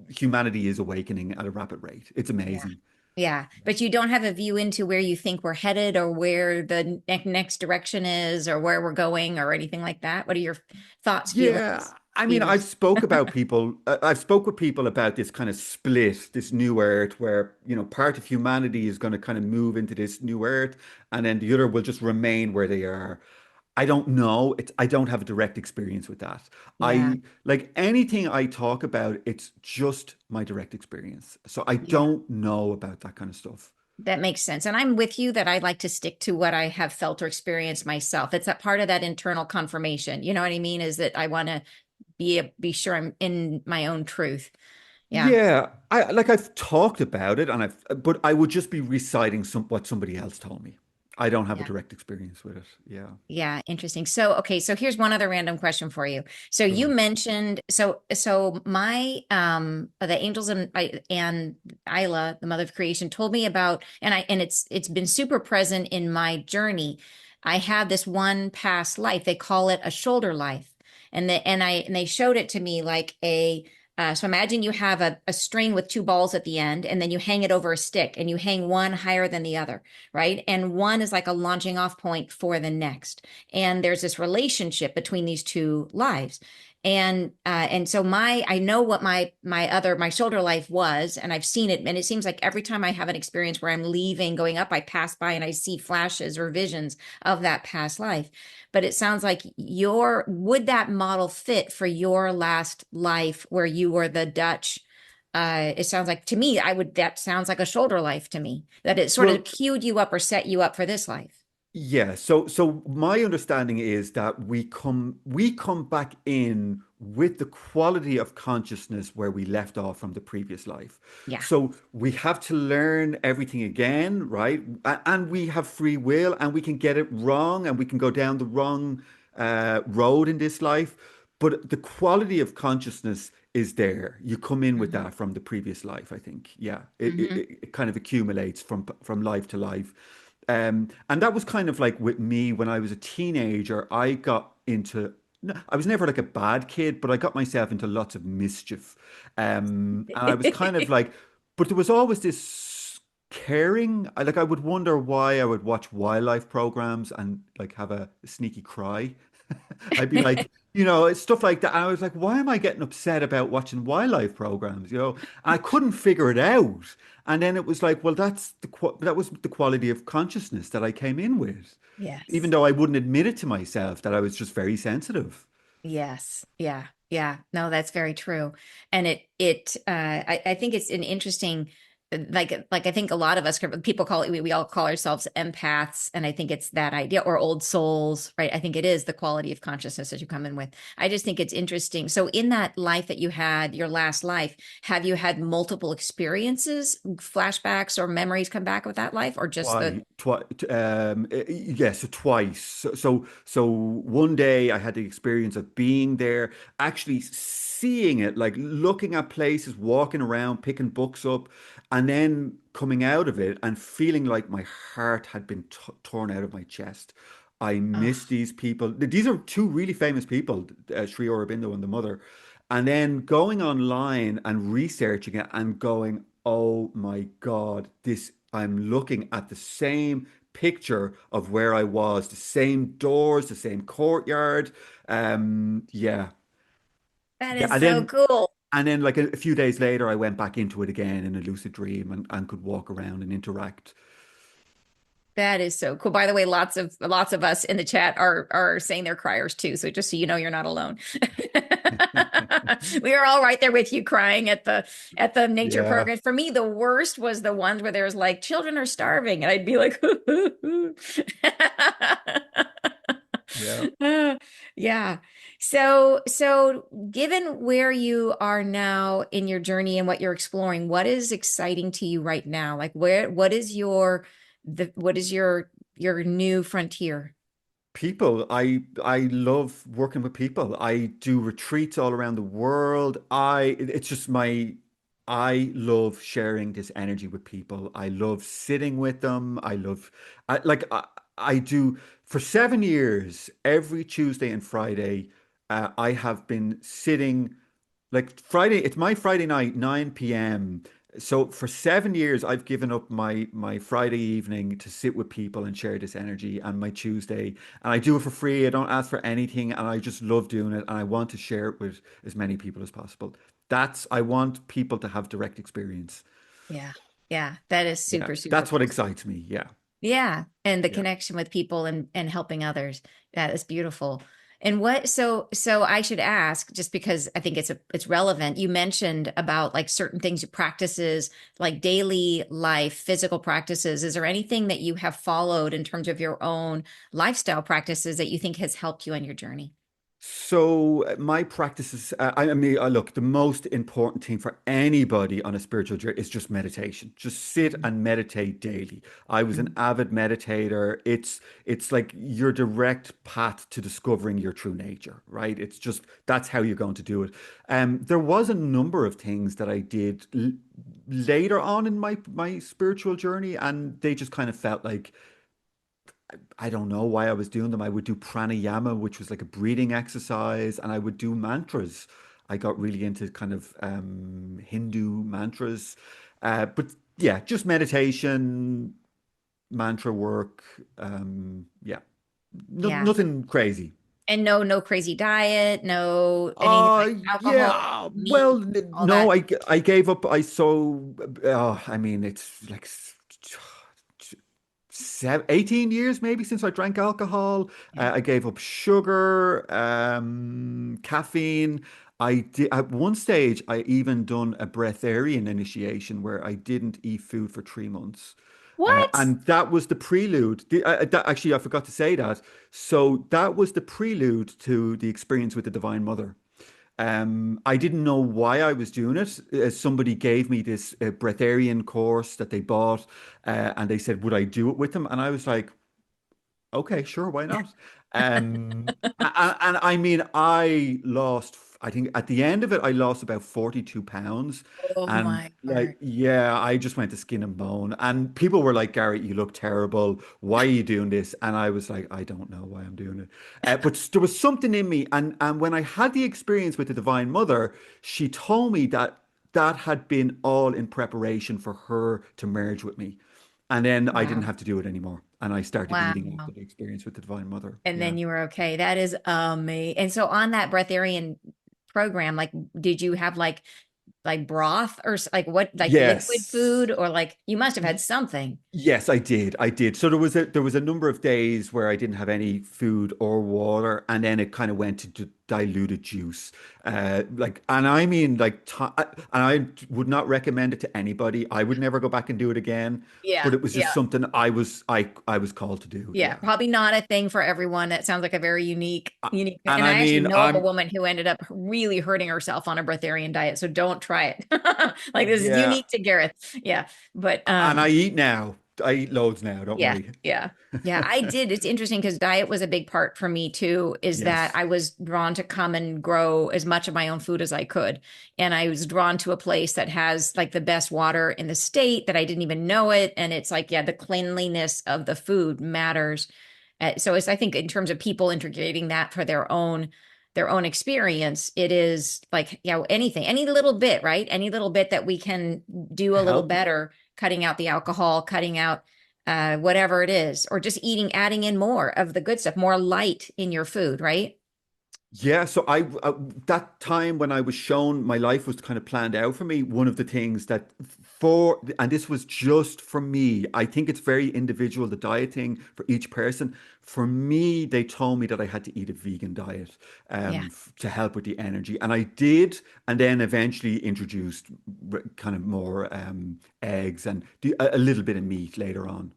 B: humanity is awakening at a rapid rate. It's
A: Yeah.
B: amazing.
A: Yeah. But you don't have a view into where you think we're headed or where the next direction is or where we're going or anything like that. What are your thoughts,
B: Yeah,
A: feelings,
B: I mean,
A: fears?
B: I've spoke with people about this kind of split, this new earth, where, part of humanity is going to kind of move into this new earth, and then the other will just remain where they are. I don't know. I don't have a direct experience with that.
A: Yeah.
B: Like anything I talk about, it's just my direct experience. So I
A: Yeah.
B: don't know about that kind of stuff.
A: That makes sense. And I'm with you that I like to stick to what I have felt or experienced myself. It's a part of that internal confirmation. You know what I mean? Is that I want to be sure I'm in my own truth. Yeah.
B: Yeah, I've talked about it but I would just be reciting what somebody else told me. I don't have a
A: Yeah.
B: direct experience with it. Yeah.
A: Yeah, interesting. So, okay, so here's one other random question for you. So you
B: Sure.
A: mentioned so my the angels and Isla, the mother of creation, told me about and it's been super present in my journey. I have this one past life. They call it a shoulder life. And they showed it to me like a so imagine you have a string with two balls at the end, and then you hang it over a stick, and you hang one higher than the other, right? And one is like a launching off point for the next. And there's this relationship between these two lives. And so I know what my shoulder life was, and I've seen it, and it seems like every time I have an experience where I'm leaving, going up, I pass by and I see flashes or visions of that past life. But it sounds like would that model fit for your last life where you were the Dutch? It sounds like to me, that sounds like a shoulder life to me, that it sort of
B: Well,
A: queued you up or set you up for this life.
B: yeah, so my understanding is that we come back in with the quality of consciousness where we left off from the previous life.
A: Yeah.
B: So we have to learn everything again, right? And we have free will and we can get it wrong and we can go down the wrong road in this life. But the quality of consciousness is there. You come in with
A: Hmm.
B: that from the previous life, I think. Yeah,
A: Hmm.
B: it kind of accumulates from life to life. And that was kind of like with me when I was a teenager. I got into, no, I was never like a bad kid, but I got myself into lots of mischief. And I was kind of like, but there was always this caring. I would wonder why I would watch wildlife programs and like have a sneaky cry. I'd be like, it's stuff like that. And I was like, why am I getting upset about watching wildlife programs? And I couldn't figure it out. And then it was like, well, that was the quality of consciousness that I came in with, even
A: Yes.
B: though I wouldn't admit it to myself that I was just very sensitive.
A: Yes. Yeah. Yeah. No, that's very true. And I think it's an interesting. like I think a lot of us people call it, we all call ourselves empaths, and I think it's that idea, or old souls, right? I think it is the quality of consciousness that you come in with. I just think it's interesting. So in that life that you had, your last life, have you had multiple experiences, flashbacks or memories come back with that life, or just the
B: Yes, so twice. So one day I had the experience of being there, actually seeing it, like looking at places, walking around, picking books up, and then coming out of it and feeling like my heart had been t torn out of my chest. I miss
A: oh,
B: these people. These are two really famous people, Sri Aurobindo and the mother. And then going online and researching it and going, oh my God, this, I'm looking at the same picture of where I was, the same doors, the same courtyard. Yeah,
A: that
B: yeah.
A: is so cool.
B: And then like a few days later, I went back into it again in a lucid dream and could walk around and interact.
A: That is so cool. By the way, lots of us in the chat are saying they're criers too. So just so you know, you're not alone. We are all right there with you crying at the nature
B: Yeah,
A: program. For me, the worst was the ones where there's like children are starving, and I'd be like,
B: yeah.
A: yeah. So given where you are now in your journey and what you're exploring, what is exciting to you right now? Like what is your new frontier?
B: People, I love working with people. I do retreats all around the world. It's just I love sharing this energy with people. I love sitting with them. I do for 7 years, every Tuesday and Friday, I have been sitting like Friday, it's my Friday night, 9 p.m. So for 7 years, I've given up my Friday evening to sit with people and share this energy, and my Tuesday, and I do it for free. I don't ask for anything, and I just love doing it, and I want to share it with as many people as possible. I want people to have direct experience.
A: Yeah. Yeah. That is
B: Yeah,
A: super, super
B: that's what
A: cool.
B: excites me. Yeah,
A: Yeah, and the
B: yeah.
A: connection with people and helping others. That is beautiful. And so I should ask, just because I think it's relevant. You mentioned about like certain things, practices, like daily life, physical practices. Is there anything that you have followed in terms of your own lifestyle practices that you think has helped you on your journey?
B: So my practices, I mean, look, the most important thing for anybody on a spiritual journey is just meditation. Just sit
A: Mhm.
B: and meditate daily. I was an
A: Mhm.
B: avid meditator. It's like your direct path to discovering your true nature, right? It's just that's how you're going to do it. There was a number of things that I did later on in my spiritual journey, and they just kind of felt like I don't know why I was doing them. I would do pranayama, which was like a breathing exercise, and I would do mantras. I got really into kind of Hindu mantras. But yeah, just meditation, mantra work. Yeah, no,
A: Yeah.
B: nothing crazy.
A: And no crazy diet, no anything like alcohol,
B: Yeah.
A: meat,
B: Well,
A: all
B: no,
A: that.
B: I gave up. I mean, it's like 18 years maybe since I drank alcohol.
A: Yeah.
B: I gave up sugar, caffeine. I did at one stage. I even done a breatharian initiation where I didn't eat food for 3 months,
A: What?
B: and that was the prelude. Actually, I forgot to say that. So that was the prelude to the experience with the Divine Mother. I didn't know why I was doing it. Somebody gave me this breatharian course that they bought, and they said, would I do it with them? And I was like, okay, sure, why not? And I mean, I think at the end of it, I lost about 42 pounds.
A: Oh
B: And
A: my
B: like,
A: God.
B: yeah, I just went to skin and bone. And people were like, Garrett, you look terrible. Why are you doing this? And I was like, I don't know why I'm doing it. But there was something in me. And when I had the experience with the Divine Mother, she told me that that had been all in preparation for her to merge with me. And then I didn't
A: Wow.
B: have to do it anymore. And I started eating after
A: Wow.
B: the experience with the Divine Mother.
A: And
B: Yeah.
A: then you were okay. That is amazing. And so on that breatharian program, like, did you have like broth or like what, like liquid
B: Yes.
A: food, or like you must have had something?
B: Yes, I did. I did. So there was a number of days where I didn't have any food or water, and then it kind of went to diluted juice. And I mean, and I would not recommend it to anybody. I would never go back and do it again. But
A: Yeah.
B: it was just
A: Yeah.
B: something I was called to do.
A: Yeah,
B: Yeah.
A: probably not a thing for everyone. That sounds like a very unique.
B: And
A: And
B: I
A: I actually
B: mean,
A: know of a woman who ended up really hurting herself on a breatharian diet. So don't try it. Like this is
B: yeah,
A: unique to Gareth. Yeah, but
B: and I eat now. I eat loads now. Don't
A: yeah,
B: worry.
A: yeah. Yeah, I did. It's interesting because diet was a big part for me too, is that
B: Yes.
A: I was drawn to come and grow as much of my own food as I could. And I was drawn to a place that has like the best water in the state that I didn't even know it. And it's like, yeah, the cleanliness of the food matters. So it's, I think in terms of people integrating that for their own experience, it is like, yeah, anything, any little bit, right? Any little bit that we can do a little
B: Help.
A: better, cutting out the alcohol, cutting out whatever it is, or just eating, adding in more of the good stuff, more light in your food, right?
B: Yeah, so that time when I was shown my life was kind of planned out for me, one of the things that and this was just for me, I think it's very individual, the dieting for each person. For me, they told me that I had to eat a vegan diet
A: Yeah.
B: to help with the energy. And I did, and then eventually introduced kind of more eggs and a little bit of meat later on.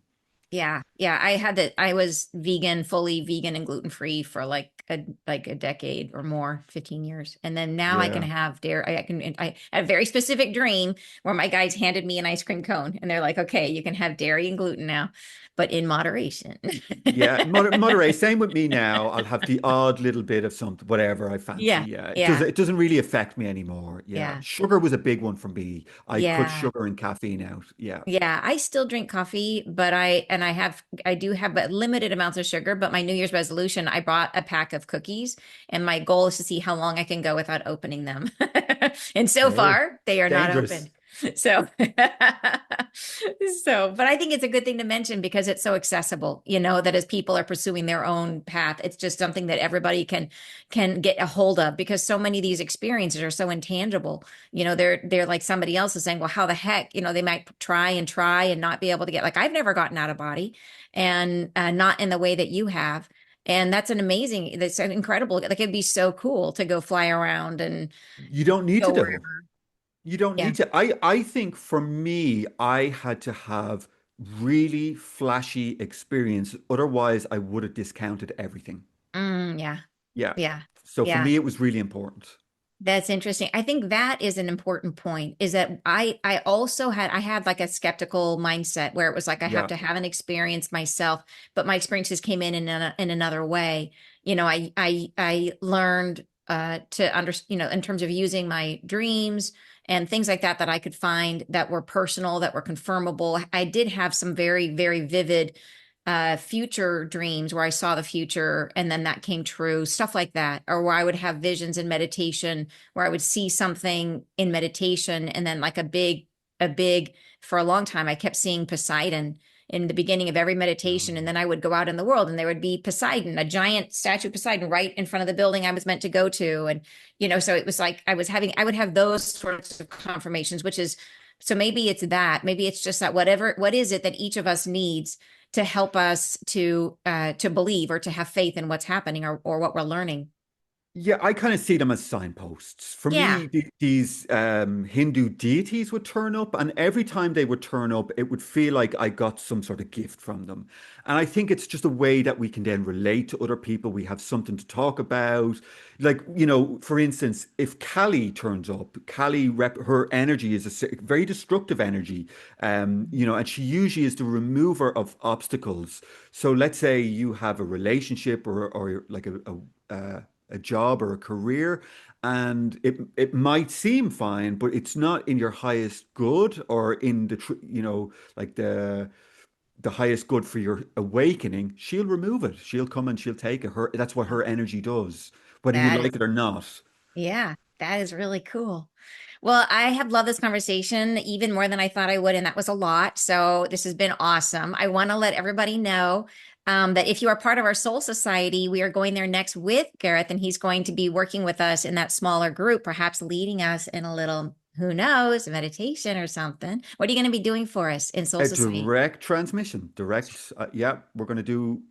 A: Yeah. Yeah. I had that. I was vegan, fully vegan and gluten free for like a decade or more, 15 years. And then now I can
B: Yeah.
A: have dairy. I had a very specific dream where my guys handed me an ice cream cone and they're like, okay, you can have dairy and gluten now, but in moderation.
B: Yeah, moderate. Same with me now. I'll have the odd little bit of something, whatever I fancy.
A: Yeah.
B: Yeah,
A: Yeah.
B: it doesn't really affect me anymore. Yeah,
A: Yeah.
B: sugar was a big one for me. I cut
A: Yeah.
B: sugar and caffeine out. Yeah,
A: Yeah, I still drink coffee, but I do have but limited amounts of sugar, but my New Year's resolution, I bought a pack of cookies and my goal is to see how long I can go without opening them. And so
B: okay.
A: far, they are not
B: Dangerous.
A: open. So but I think it's a good thing to mention because it's so accessible, that as people are pursuing their own path, it's just something that everybody can get a hold of because so many of these experiences are so intangible. They're like somebody else is saying, well, how the heck, they might try and not be able to get, like, I've never gotten out of body and not in the way that you have. And that's an incredible, like, it'd be so cool to go fly around and
B: You don't need
A: go
B: to though.
A: wherever.
B: You don't
A: Yeah.
B: need to. I think for me, I had to have really flashy experience. Otherwise, I would have discounted everything.
A: Yeah.
B: Yeah.
A: Yeah.
B: So for
A: Yeah.
B: me, it was really important.
A: That's interesting. I think that is an important point is that I had like a skeptical mindset where it was like I have
B: Yeah.
A: to have an experience myself, but my experiences came in another way. I learned to in terms of using my dreams and things like that I could find that were personal, that were confirmable. I did have some very, very vivid future dreams where I saw the future and then that came true, stuff like that, or where I would have visions in meditation where I would see something in meditation and then like for a long time, I kept seeing Poseidon in the beginning of every meditation. And
B: Um,
A: then I would go out in the world and there would be Poseidon, a giant statue of Poseidon right in front of the building I was meant to go to. And, so it was like I would have those sorts of confirmations, so maybe it's that, maybe it's just that what is it that each of us needs to help us to believe or to have faith in what's happening or what we're learning.
B: Yeah, I kind of see them as signposts. For
A: Yeah.
B: me, these Hindu deities would turn up, and every time they would turn up, it would feel like I got some sort of gift from them. And I think it's just a way that we can then relate to other people. We have something to talk about. Like, for instance, if Kali turns up, her energy is a very destructive energy, and she usually is the remover of obstacles. So let's say you have a relationship or like a job or a career, and it might seem fine, but it's not in your highest good or in like the highest good for your awakening. She'll remove it. She'll come and she'll take it. That's what her energy does, whether you
A: That is
B: like it or not.
A: Yeah, that is really cool. Well, I have loved this conversation even more than I thought I would, and that was a lot. So this has been awesome. I want to let everybody know that if you are part of our Soul Society, we are going there next with Gareth, and he's going to be working with us in that smaller group, perhaps leading us in a little, who knows, meditation or something. What are you going to be doing for us in Soul
B: A
A: Society?
B: direct transmission, direct. Yeah, we're going to do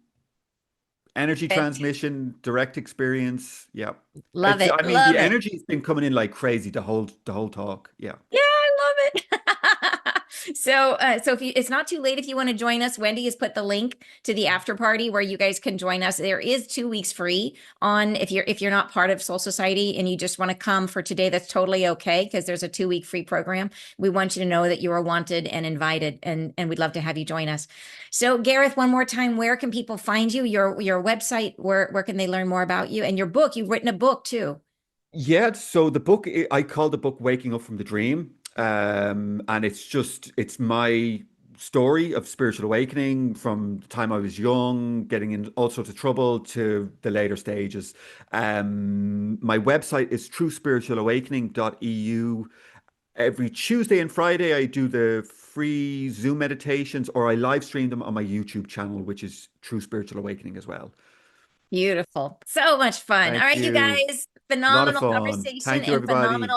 B: Energy
A: Fantastic.
B: transmission, direct experience. Yeah.
A: Love it.
B: I mean, the
A: Love it.
B: energy's been coming in like crazy the whole talk. Yeah.
A: Yeah, I love it. So if you, it's not too late if you want to join us. Wendy has put the link to the after party where you guys can join us. There is 2 weeks free on if you're not part of Soul Society and you just want to come for today, that's totally okay because there's a 2 week free program. We want you to know that you are wanted and invited, and we'd love to have you join us. So Gareth, one more time, where can people find you? Your website, where can they learn more about you and your book? You've written a book too.
B: Yeah, so the book I call the book Waking Up from the Dream. And it's my story of spiritual awakening from the time I was young, getting in all sorts of trouble to the later stages. My website is truespiritualawakening.eu. Every Tuesday and Friday, I do the free Zoom meditations, or I live stream them on my YouTube channel, which is True Spiritual Awakening as well.
A: Beautiful. So much fun. All
B: Thank
A: right, you
B: you.
A: guys,
B: A lot of
A: phenomenal
B: fun.
A: conversation
B: Thank you,
A: and
B: everybody.
A: phenomenal